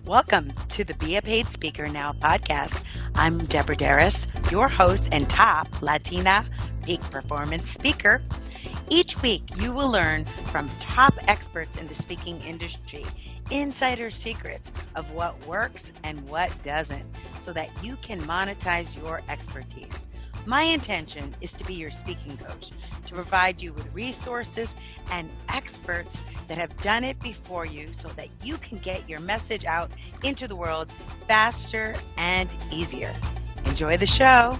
Welcome to the Be a Paid Speaker Now podcast. I'm Deborah Deras, your host and top Latina peak performance speaker. Each week, you will learn from top experts in the speaking industry, insider secrets of what works and what doesn't, so that you can monetize your expertise. My intention is to be your speaking coach, to provide you with resources and experts that have done it before you so that you can get your message out into the world faster and easier. Enjoy the show.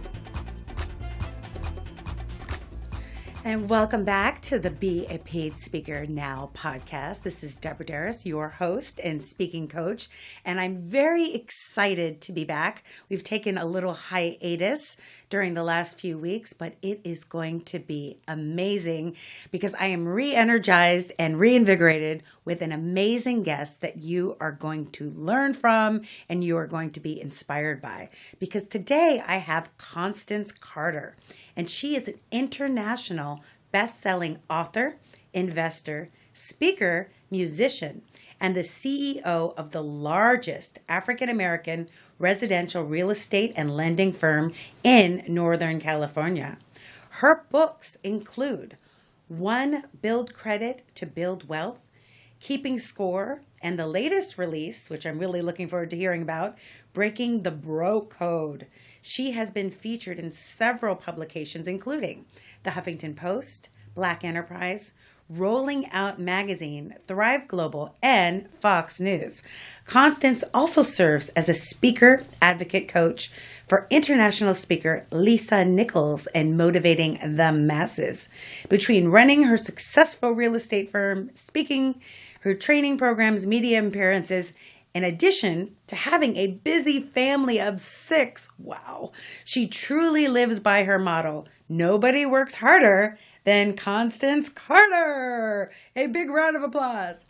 And welcome back to the Be a Paid Speaker Now podcast. This is Deborah Deras, your host and speaking coach, and I'm very excited to be back. We've taken a little hiatus during the last few weeks, but it is going to be amazing because I am re-energized and reinvigorated with an amazing guest that you are going to learn from and you are going to be inspired by. Because today I have Constance Carter, and she is an international best-selling author, investor, speaker, musician, and the CEO of the largest African-American residential real estate and lending firm in Northern California. Her books include One, Build Credit to Build Wealth, Keeping Score, and the latest release, which I'm really looking forward to hearing about, Breaking the Bro Code. She has been featured in several publications, including The Huffington Post, Black Enterprise, Rolling Out Magazine, Thrive Global, and Fox News. Constance also serves as a speaker advocate coach for international speaker Lisa Nichols and motivating the masses. Between running her successful real estate firm, speaking, her training programs, media appearances, in addition to having a busy family of 6, wow, she truly lives by her motto, nobody works harder than Constance Carter. A big round of applause.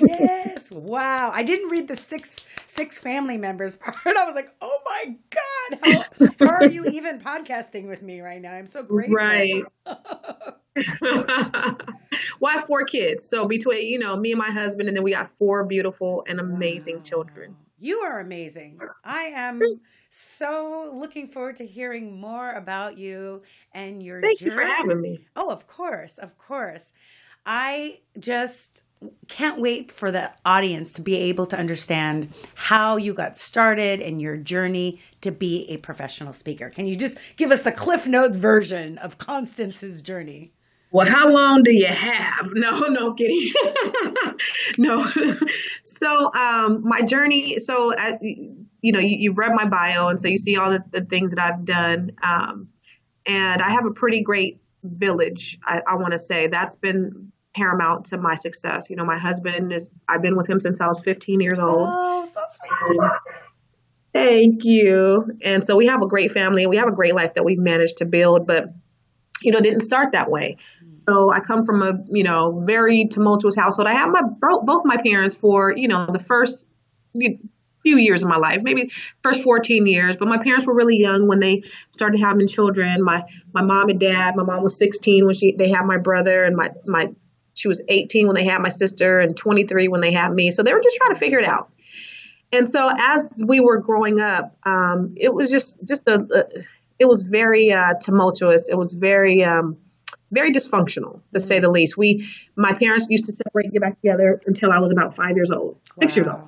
Yes, wow. I didn't read the six family members part. I was like, oh my God, how are you even podcasting with me right now? I'm so grateful. Right. Well, I have 4 kids. So between, me and my husband, and then we got 4 beautiful and amazing children. You are amazing. I am so looking forward to hearing more about you and your Thank journey. you for having me. Oh, of course. Of course. I just can't wait for the audience to be able to understand how you got started and your journey to be a professional speaker. Can you just give us the Cliff Notes version of Constance's journey? Well, how long do you have? No, I'm kidding. No. So my journey, you've read my bio, and so you see all the things that I've done. And I have a pretty great village, I want to say. That's been paramount to my success. My husband I've been with him since I was 15 years old. Oh, so sweet. Thank you. And so we have a great family, and we have a great life that we've managed to build, but it didn't start that way. So I come from a, very tumultuous household. I had both my parents for, the first few years of my life, maybe first 14 years. But my parents were really young when they started having children. My mom and dad, my mom was 16 when they had my brother, and she was 18 when they had my sister, and 23 when they had me. So they were just trying to figure it out. And so as we were growing up, it was it was very tumultuous. It was very, very dysfunctional, to say the least. My parents used to separate and get back together until I was about 5 years old, 6 years old.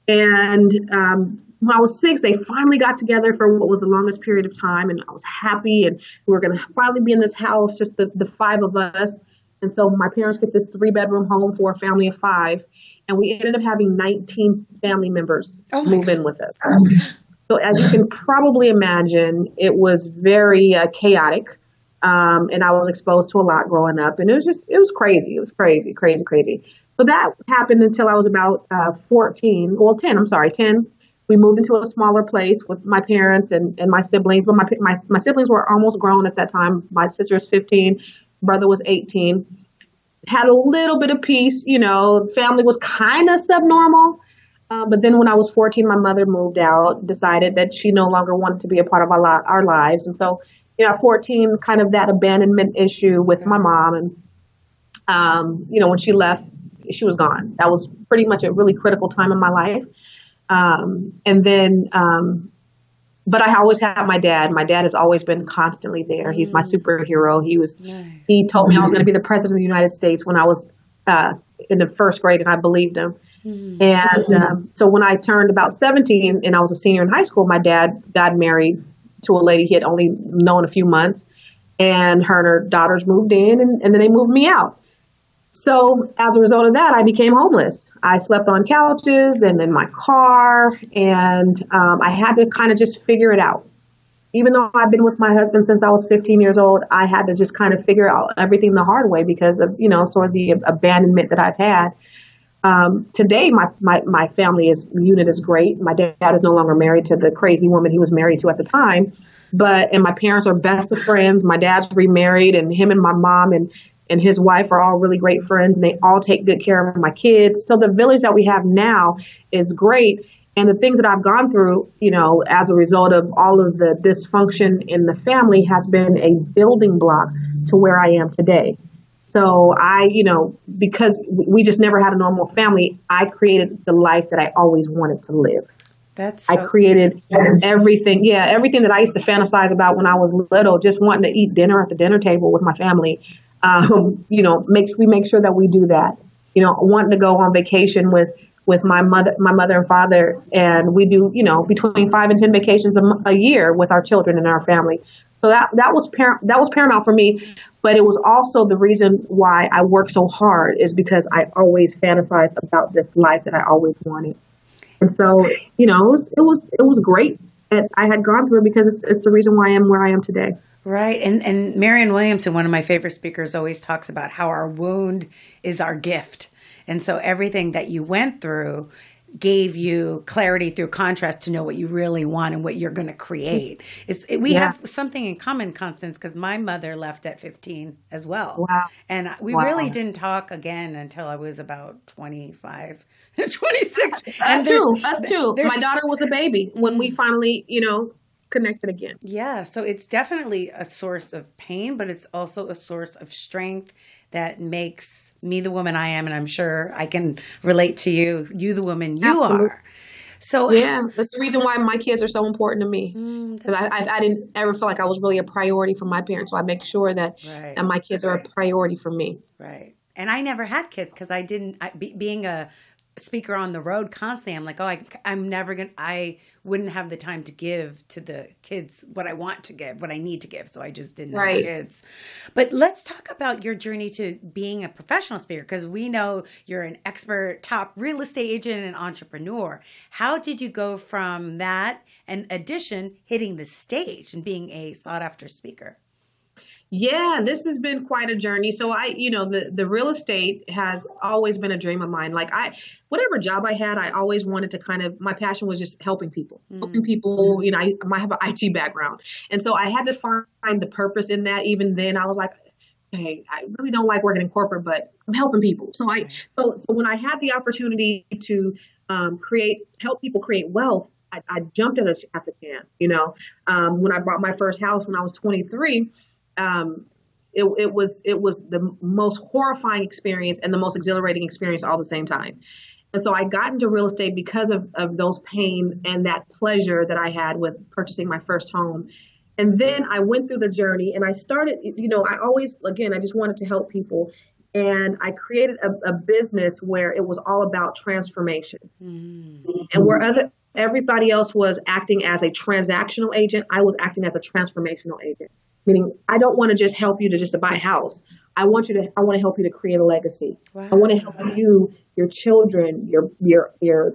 And when I was 6, they finally got together for what was the longest period of time. And I was happy, and we were going to finally be in this house, just the 5 of us. And so my parents get this 3-bedroom home for a family of 5. And we ended up having 19 family members move in with us. So as you can probably imagine, it was very chaotic. And I was exposed to a lot growing up, and it was crazy. It was crazy. So that happened until I was about 10. We moved into a smaller place with my parents and my siblings, but my siblings were almost grown at that time. My sister was 15, brother was 18. Had a little bit of peace, family was kind of subnormal. But then when I was 14, my mother moved out, decided that she no longer wanted to be a part of our lives. And so, at 14, kind of that abandonment issue with my mom. And, when she left, she was gone. That was pretty much a really critical time in my life. But I always had my dad. My dad has always been constantly there. He's my superhero. Nice. He told me I was going to be the president of the United States when I was in the first grade, and I believed him. And so when I turned about 17 and I was a senior in high school, my dad got married to a lady he had only known a few months, and her daughters moved in, and then they moved me out. So as a result of that, I became homeless. I slept on couches and in my car, and I had to kind of just figure it out. Even though I've been with my husband since I was 15 years old, I had to just kind of figure out everything the hard way because of, sort of the abandonment that I've had. Today, my family unit is great. My dad is no longer married to the crazy woman he was married to at the time, and my parents are best of friends. My dad's remarried, and him and my mom and his wife are all really great friends, and they all take good care of my kids. So the village that we have now is great. And the things that I've gone through, as a result of all of the dysfunction in the family has been a building block to where I am today. So because we just never had a normal family, I created the life that I always wanted to live. I created everything that I used to fantasize about when I was little, just wanting to eat dinner at the dinner table with my family. We make sure that we do that. Wanting to go on vacation with my mother and father, and we do between 5 and 10 vacations a year with our children and our family. So that was paramount for me, but it was also the reason why I work so hard is because I always fantasized about this life that I always wanted. And so, it was great that I had gone through it because it's the reason why I am where I am today. Right. And Marianne Williamson, one of my favorite speakers, always talks about how our wound is our gift. And so everything that you went through gave you clarity through contrast to know what you really want and what you're going to create. We have something in common, Constance, because my mother left at 15 as well. Wow. And we really didn't talk again until I was about 25, 26. Us too. My daughter was a baby when we finally, connected again. Yeah. So it's definitely a source of pain, but it's also a source of strength that makes me the woman I am. And I'm sure I can relate to you the woman you Absolutely. are. So that's the reason why my kids are so important to me. Because I didn't ever feel like I was really a priority for my parents. So I make sure that my kids are a priority for me. Right. And I never had kids because being a speaker on the road constantly, I'm like, I wouldn't have the time to give to the kids what I want to give, what I need to give. So I just didn't have kids. But let's talk about your journey to being a professional speaker, because we know you're an expert, top real estate agent and entrepreneur. How did you go from that and addition hitting the stage and being a sought after speaker? Yeah, this has been quite a journey. So the real estate has always been a dream of mine. Like whatever job I had, I always wanted to my passion was just helping people, I have an IT background. And so I had to find the purpose in that. Even then I was like, hey, I really don't like working in corporate, but I'm helping people. So when I had the opportunity to help people create wealth, I jumped at the chance, when I bought my first house when I was 23, it was the most horrifying experience and the most exhilarating experience all at the same time. And so I got into real estate because of those pain and that pleasure that I had with purchasing my first home. And then I went through the journey and I started, I just wanted to help people. And I created a business where it was all about transformation. And where everybody else was acting as a transactional agent, I was acting as a transformational agent. Meaning, I don't want to just help you to buy a house. I want to help you to create a legacy. Wow. I want to help you, your children, your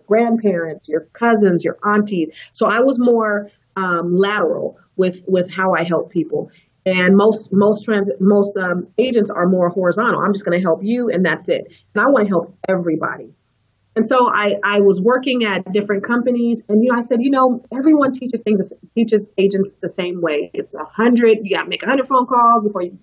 grandparents, your cousins, your aunties. So I was more lateral with how I help people. And most agents are more horizontal. I'm just going to help you, and that's it. And I want to help everybody. And so I was working at different companies, and I said, everyone teaches agents the same way. It's 100. You got to make 100 phone calls before you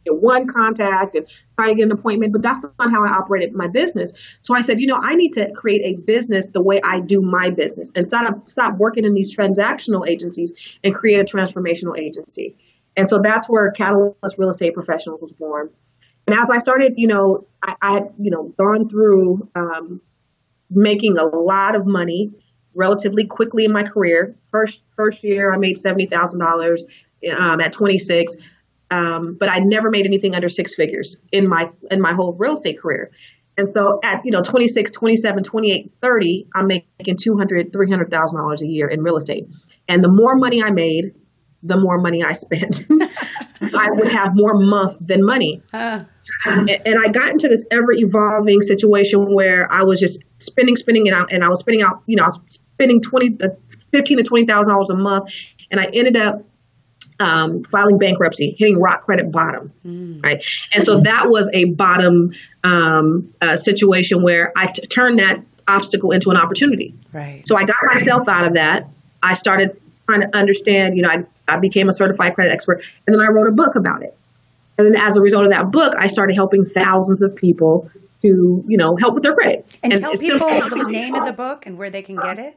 get one contact and try to get an appointment. But that's not how I operated my business. So I said, I need to create a business the way I do my business and stop working in these transactional agencies and create a transformational agency. And so that's where Catalyst Real Estate Professionals was born. And as I started, I had, gone through making a lot of money relatively quickly in my career. First year, I made $70,000 at 26, but I never made anything under six figures in my whole real estate career. And so at 26, 27, 28, 30, I'm making $200,000, $300,000 a year in real estate. And the more money I made, the more money I spent. I would have more month than money. And I got into this ever evolving situation where I was just spending and I was spending out, I was spending $15,000 to $20,000 a month. And I ended up filing bankruptcy, hitting rock credit bottom. Right. And so that was a bottom situation where I turned that obstacle into an opportunity. Right. So I got myself out of that. I started trying to understand, I became a certified credit expert, and then I wrote a book about it. And then as a result of that book, I started helping thousands of people to, help with their credit. And tell people the name of the book and where they can get it.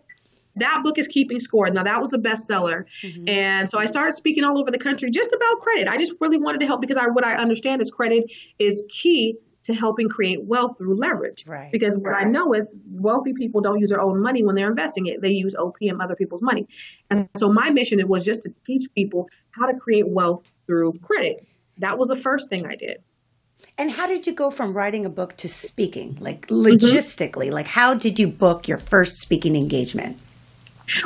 That book is Keeping Score. Now, that was a bestseller. Mm-hmm. And so I started speaking all over the country just about credit. I just really wanted to help because what I understand is credit is key to helping create wealth through leverage. Right. Because what I know is wealthy people don't use their own money when they're investing it. They use OPM, other people's money. And so my mission was just to teach people how to create wealth through credit. That was the first thing I did. And how did you go from writing a book to speaking? Like logistically, like how did you book your first speaking engagement?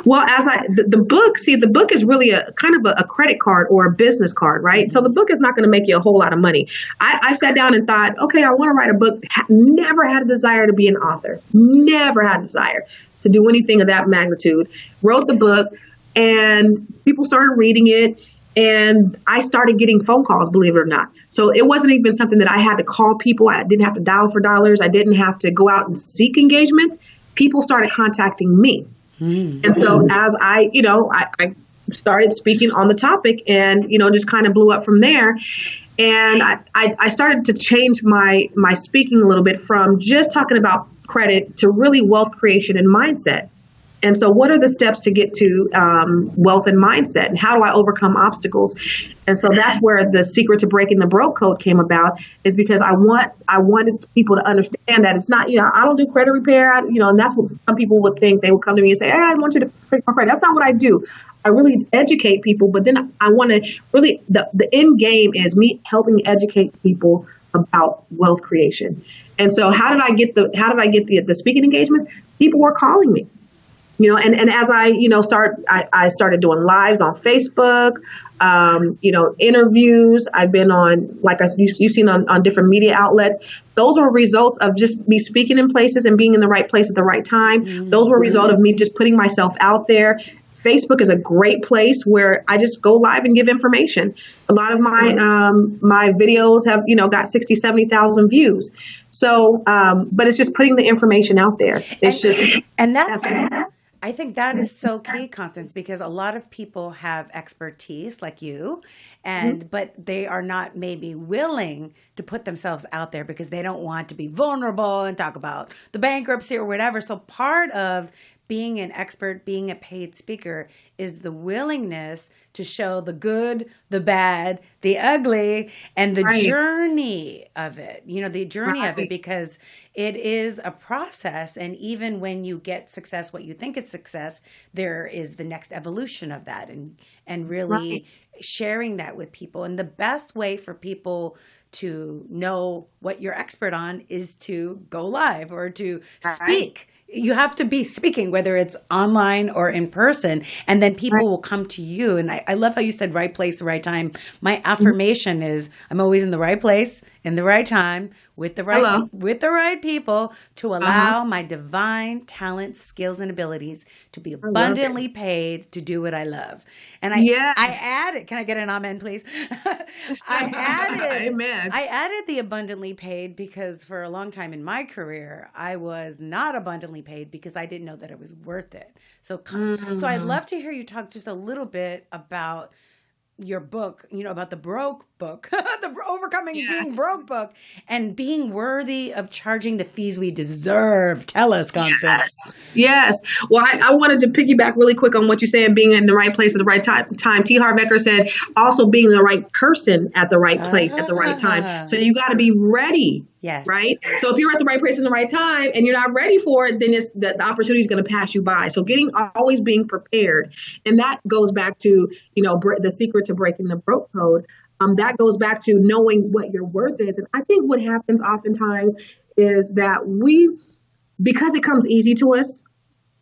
Well, the book is really a kind of a credit card or a business card, right? So the book is not going to make you a whole lot of money. I sat down and thought, okay, I want to write a book. Never had a desire to be an author. Never had a desire to do anything of that magnitude. Wrote the book and people started reading it. And I started getting phone calls, believe it or not. So it wasn't even something that I had to call people. I didn't have to dial for dollars. I didn't have to go out and seek engagement. People started contacting me. And so as I started speaking on the topic and, just kind of blew up from there. And I started to change my speaking a little bit from just talking about credit to really wealth creation and mindset. And so what are the steps to get to wealth and mindset, and how do I overcome obstacles? And so that's where the secret to breaking the broke code came about, is because I wanted people to understand that it's not, I don't do credit repair, and that's what some people would think. They would come to me and say, hey, I want you to fix my credit. That's not what I do. I really educate people, but then I want to really, the end game is me helping educate people about wealth creation. And so how did I get the speaking engagements? People were calling me. And as I started doing lives on Facebook, interviews. I've been on, like you've seen on different media outlets. Those were results of just me speaking in places and being in the right place at the right time. Mm-hmm. Those were a result of me just putting myself out there. Facebook is a great place where I just go live and give information. A lot of my videos have, got 60, 70,000 views. So, but it's just putting the information out there. I think that is so key, Constance, because a lot of people have expertise like you, but they are not maybe willing to put themselves out there because they don't want to be vulnerable and talk about the bankruptcy or whatever. So part of being an expert, being a paid speaker, is the willingness to show the good, the bad, the ugly, and the journey of it. The journey of it, because it is a process. And even when you get success, what you think is success, there is the next evolution of that, and really sharing that with people. And the best way for people to know what you're expert on is to go live or to speak. You have to be speaking, whether it's online or in person, and then people will come to you. And I love how you said right place, right time. My affirmation is I'm always in the right place, in the right time, with the right people, to allow my divine talents, skills, and abilities to be abundantly paid to do what I love. And I added, can I get an amen, please? Amen. I added the abundantly paid because for a long time in my career, I was not abundantly paid because I didn't know that it was worth it. So I'd love to hear you talk just a little bit about your book, about the broke book, the Overcoming Being Broke book, and being worthy of charging the fees we deserve. Tell us, Constance. Yes. Well, I wanted to piggyback really quick on what you said, being in the right place at the right time. T. Harv Eker said also being the right person at the right place at the right time. So you got to be ready. Yes. Right. So if you're at the right place in the right time and you're not ready for it, then the opportunity is going to pass you by. So always being prepared. And that goes back to, the secret to breaking the broke code. That goes back to knowing what your worth is. And I think what happens oftentimes is that because it comes easy to us,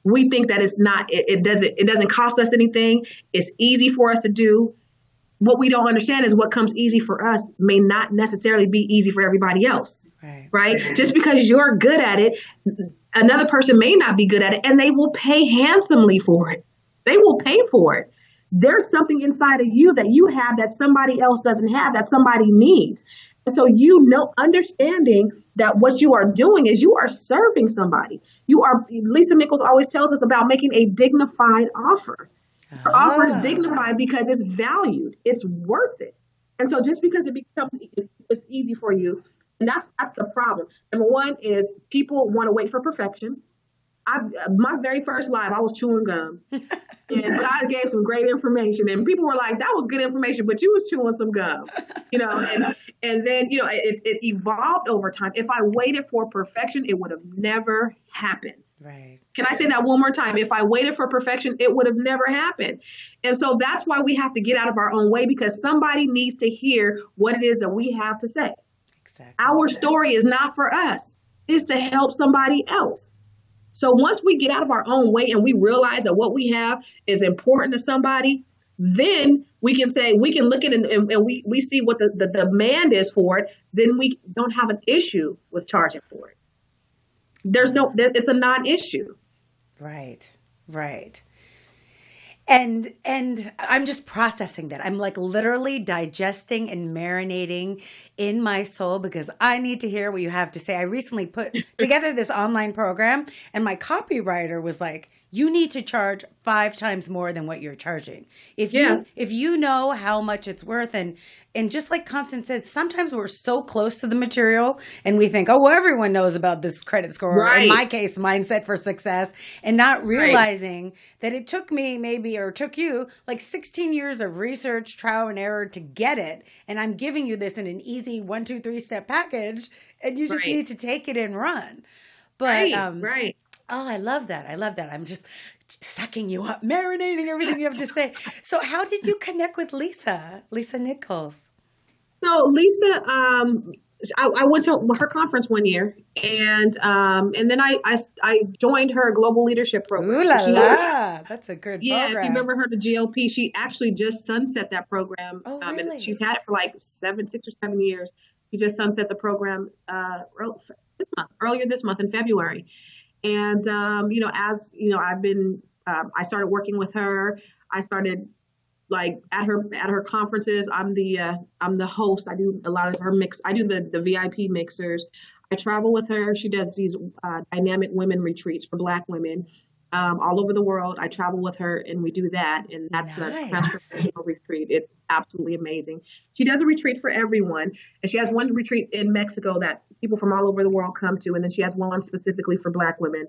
we think that it doesn't cost us anything. It's easy for us to do. What we don't understand is what comes easy for us may not necessarily be easy for everybody else. Right? Just because you're good at it, another person may not be good at it, and they will pay handsomely for it. They will pay for it. There's something inside of you that you have that somebody else doesn't have, that somebody needs. And so, understanding that what you are doing is you are serving somebody. Lisa Nichols always tells us about making a dignified offer. Her offer is dignified because it's valued. It's worth it. And so just because it's easy for you, and that's the problem. Number one is people want to wait for perfection. My very first live, I was chewing gum, but I gave some great information, and people were like, "That was good information, but you was chewing some gum," and then it evolved over time. If I waited for perfection, it would have never happened. Right. Can I say that one more time? If I waited for perfection, it would have never happened. And so that's why we have to get out of our own way, because somebody needs to hear what it is that we have to say. Exactly. Our story is not for us. It's to help somebody else. So once we get out of our own way and we realize that what we have is important to somebody, then we can look at it and we see what the demand is for it. Then we don't have an issue with charging for it. It's a non-issue. Right. And I'm just processing that. I'm like literally digesting and marinating in my soul because I need to hear what you have to say. I recently put together this online program and my copywriter was like, you need to charge 5 times more than what you're charging. If you know how much it's worth, and just like Constance says, sometimes we're so close to the material and we think, oh, well, everyone knows about this credit score. Right. In my case, mindset for success, and not realizing that it took me took you like 16 years of research, trial and error to get it. And I'm giving you this in an easy 1, 2, 3 step package, and you just need to take it and run. But oh, I love that. I'm just sucking you up, marinating everything you have to say. So how did you connect with Lisa Nichols? So Lisa, I went to her conference one year, and then I joined her global leadership program. Ooh la la, that's a good program. Yeah, if you remember her, the GLP, she actually just sunset that program. Oh, really? And she's had it for like 6 or 7 years. She just sunset the program earlier this month in February. And, I've been, I started working with her. I started like at her conferences. I'm the host. I do a lot of her mix. I do the VIP mixers. I travel with her. She does these dynamic women retreats for Black women all over the world. I travel with her and we do that. And that's a transformational retreat. It's absolutely amazing. She does a retreat for everyone. And she has one retreat in Mexico that people from all over the world come to. And then she has one specifically for Black women.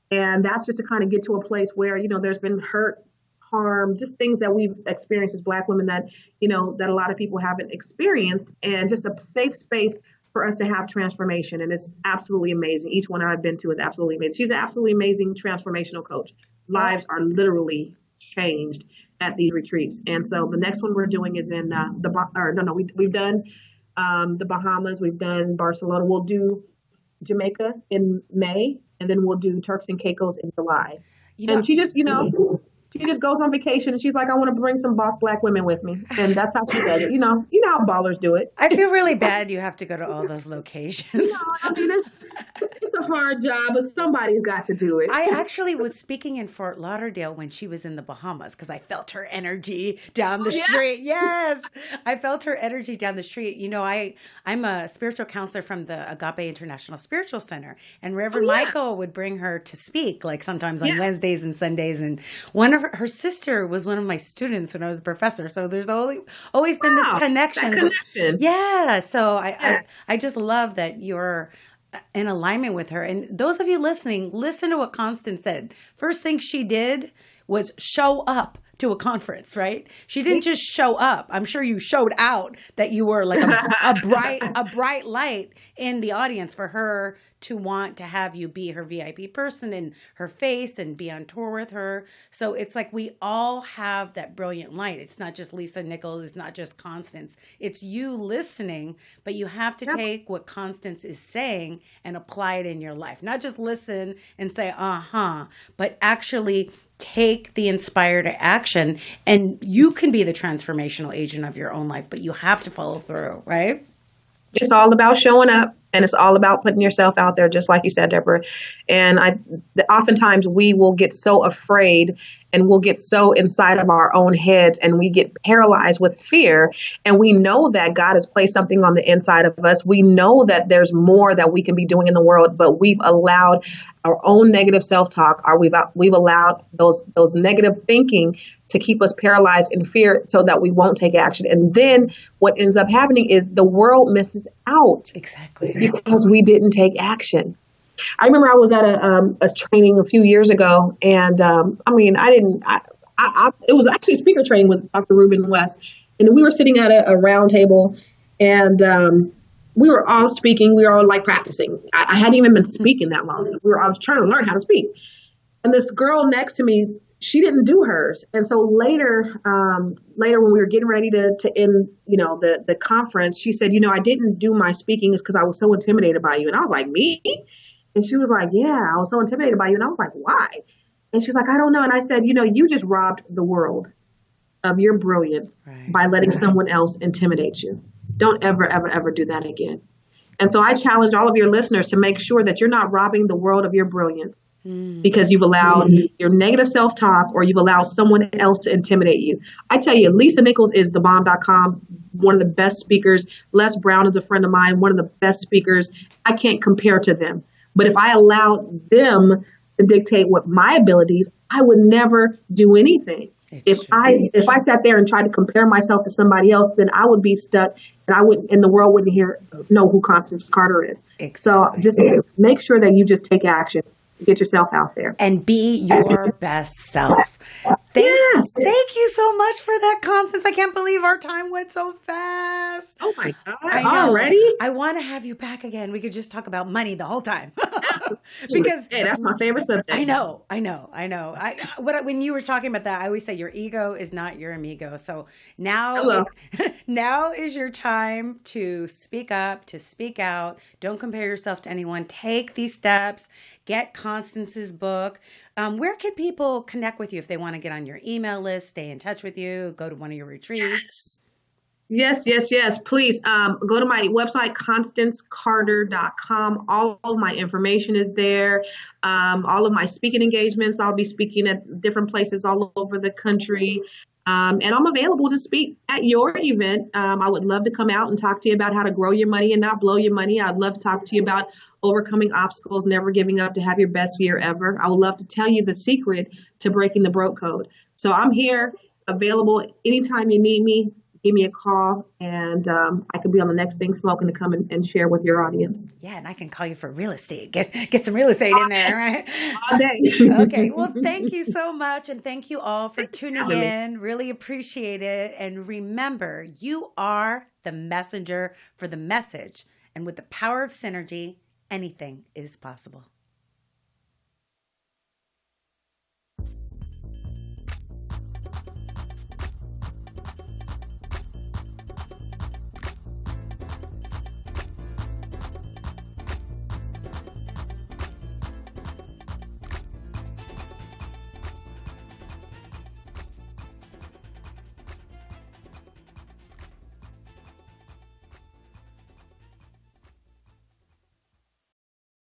And that's just to kind of get to a place where, there's been hurt, harm, just things that we've experienced as Black women that, that a lot of people haven't experienced, and just a safe space for us to have transformation. And it's absolutely amazing. Each one I've been to is absolutely amazing. She's an absolutely amazing transformational coach. Lives are literally changed at these retreats. And so the next one we're doing is in we've done the Bahamas, we've done Barcelona, we'll do Jamaica in May, and then we'll do Turks and Caicos in July. And she just, she just goes on vacation and she's like, I want to bring some boss Black women with me. And that's how she does it. You know how ballers do it. I feel really bad you have to go to all those locations. I mean, it's a hard job, but somebody's got to do it. I actually was speaking in Fort Lauderdale when she was in the Bahamas because I felt her energy down the street. Yes, I felt her energy down the street. You know, I'm a spiritual counselor from the Agape International Spiritual Center, and Reverend Michael would bring her to speak, like sometimes on Wednesdays and Sundays. And one of her sister was one of my students when I was a professor. So there's always been this connection. That connection. Yeah. So I just love that you're in alignment with her. And those of you listening, listen to what Constance said. First thing she did was show up to a conference, right? She didn't just show up. I'm sure you showed out that you were like a bright light in the audience for her to want to have you be her VIP person in her face and be on tour with her. So it's like we all have that brilliant light. It's not just Lisa Nichols. It's not just Constance. It's you listening, but you have to take what Constance is saying and apply it in your life. Not just listen and say, but actually take the inspired action, and you can be the transformational agent of your own life, but you have to follow through, right? It's all about showing up, and it's all about putting yourself out there, just like you said, Deborah. And oftentimes we will get so afraid and we'll get so inside of our own heads and we get paralyzed with fear. And we know that God has placed something on the inside of us. We know that there's more that we can be doing in the world, but we've allowed our own negative self-talk, or we've allowed those negative thinking to keep us paralyzed in fear so that we won't take action. And then what ends up happening is the world misses out. Exactly. Because we didn't take action. I remember I was at a training a few years ago, and it was actually a speaker training with Dr. Ruben West, and we were sitting at a round table, and we were all speaking. We were all like practicing. I hadn't even been speaking that long. I was trying to learn how to speak, and this girl next to me, she didn't do hers. And so later when we were getting ready to end, the conference, she said, I didn't do my speaking is because I was so intimidated by you. And I was like, me? And she was like, yeah, I was so intimidated by you. And I was like, why? And she was like, I don't know. And I said, you just robbed the world of your brilliance by letting someone else intimidate you. Don't ever, ever, ever do that again. And so I challenge all of your listeners to make sure that you're not robbing the world of your brilliance because you've allowed your negative self-talk or you've allowed someone else to intimidate you. I tell you, Lisa Nichols is thebomb.com, one of the best speakers. Les Brown is a friend of mine, one of the best speakers. I can't compare to them. But if I allowed them to dictate what my abilities, I would never do anything. If I sat there and tried to compare myself to somebody else, then I would be stuck and the world wouldn't know who Constance Carter is. Exactly. So just make sure that you just take action. Get yourself out there. And be your best self. Thank you so much for that, Constance. I can't believe our time went so fast. Oh my God. Already? I want to have you back again. We could just talk about money the whole time. Because that's my favorite subject. I know. When you were talking about that, I always say your ego is not your amigo. So now is your time to speak up, to speak out. Don't compare yourself to anyone. Take these steps. Get Constance's book. Where can people connect with you if they want to get on your email list, stay in touch with you, go to one of your retreats? Yes. Please go to my website, constancecarter.com. All of my information is there. All of my speaking engagements. I'll be speaking at different places all over the country. And I'm available to speak at your event. I would love to come out and talk to you about how to grow your money and not blow your money. I'd love to talk to you about overcoming obstacles, never giving up to have your best year ever. I would love to tell you the secret to breaking the broke code. So I'm here, available anytime you need me. Give me a call, and I could be on the next thing smoking to come and share with your audience. Yeah, and I can call you for real estate. Get some real estate in there, right? All day. Okay, well, thank you so much, and thank you all for tuning in. Really appreciate it. And remember, you are the messenger for the message. And with the power of synergy, anything is possible.